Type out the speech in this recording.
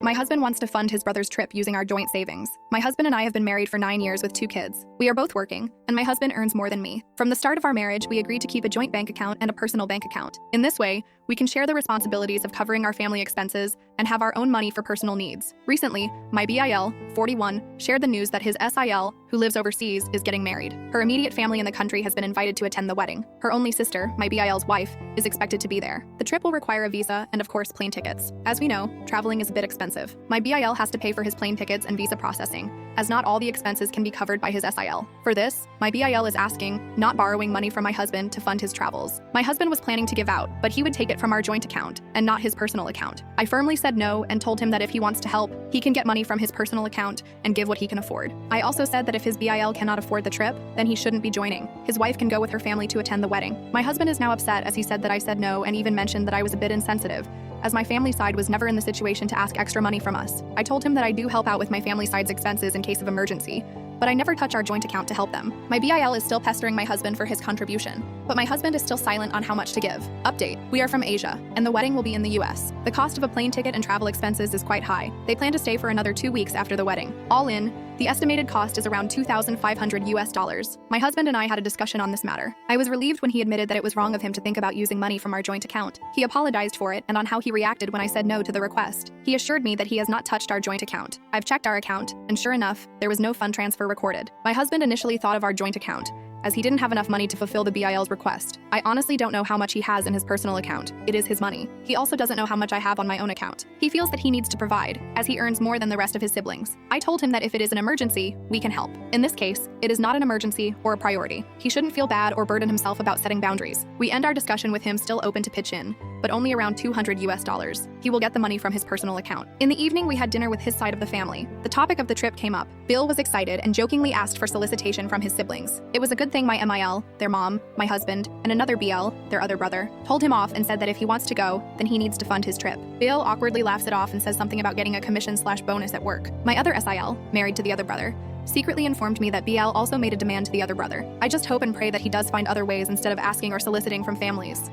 My husband wants to fund his brother's trip using our joint savings. My husband and I have been married for 9 years with 2 kids. We are both working, and my husband earns more than me. From the start of our marriage, we agreed to keep a joint bank account and a personal bank account. In this way, we can share the responsibilities of covering our family expenses and have our own money for personal needs. Recently, my BIL, 41, shared the news that his SIL, who lives overseas, is getting married. Her immediate family in the country has been invited to attend the wedding. Her only sister, my BIL's wife, is expected to be there. The trip will require a visa and, of course, plane tickets. As we know, traveling is a bit expensive. My BIL has to pay for his plane tickets and visa processing, as not all the expenses can be covered by his SIL. For this, my BIL is asking, not borrowing money from my husband to fund his travels. My husband was planning to give out, but he would take it from our joint account and not his personal account. I firmly said no and told him that if he wants to help, he can get money from his personal account and give what he can afford. I also said that if his BIL cannot afford the trip, then he shouldn't be joining. His wife can go with her family to attend the wedding. My husband is now upset as he said that I said no and even mentioned that I was a bit insensitive, as my family side was never in the situation to ask extra money from us. I told him that I do help out with my family side's expenses in case of emergency, but I never touch our joint account to help them. My BIL is still pestering my husband for his contribution, but my husband is still silent on how much to give. Update: we are from Asia, and the wedding will be in the US. The cost of a plane ticket and travel expenses is quite high. They plan to stay for another 2 weeks after the wedding. All in, the estimated cost is around $2,500 US. My husband and I had a discussion on this matter. I was relieved when he admitted that it was wrong of him to think about using money from our joint account. He apologized for it and on how he reacted when I said no to the request. He assured me that he has not touched our joint account. I've checked our account, and sure enough, there was no fund transfer recorded. My husband initially thought of our joint account, as he didn't have enough money to fulfill the BIL's request. I honestly don't know how much he has in his personal account. It is his money. He also doesn't know how much I have on my own account. He feels that he needs to provide, as he earns more than the rest of his siblings. I told him that if it is an emergency, we can help. In this case, it is not an emergency or a priority. He shouldn't feel bad or burden himself about setting boundaries. We end our discussion with him still open to pitch in, but only around $200 US. He will get the money from his personal account. In the evening, we had dinner with his side of the family. The topic of the trip came up. Bill was excited and jokingly asked for solicitation from his siblings. It was a good thing my MIL, their mom, my husband, and another BL, their other brother, told him off and said that if he wants to go, then he needs to fund his trip. Bill awkwardly laughs it off and says something about getting a commission/bonus at work. My other SIL, married to the other brother, secretly informed me that BL also made a demand to the other brother. I just hope and pray that he does find other ways instead of asking or soliciting from families.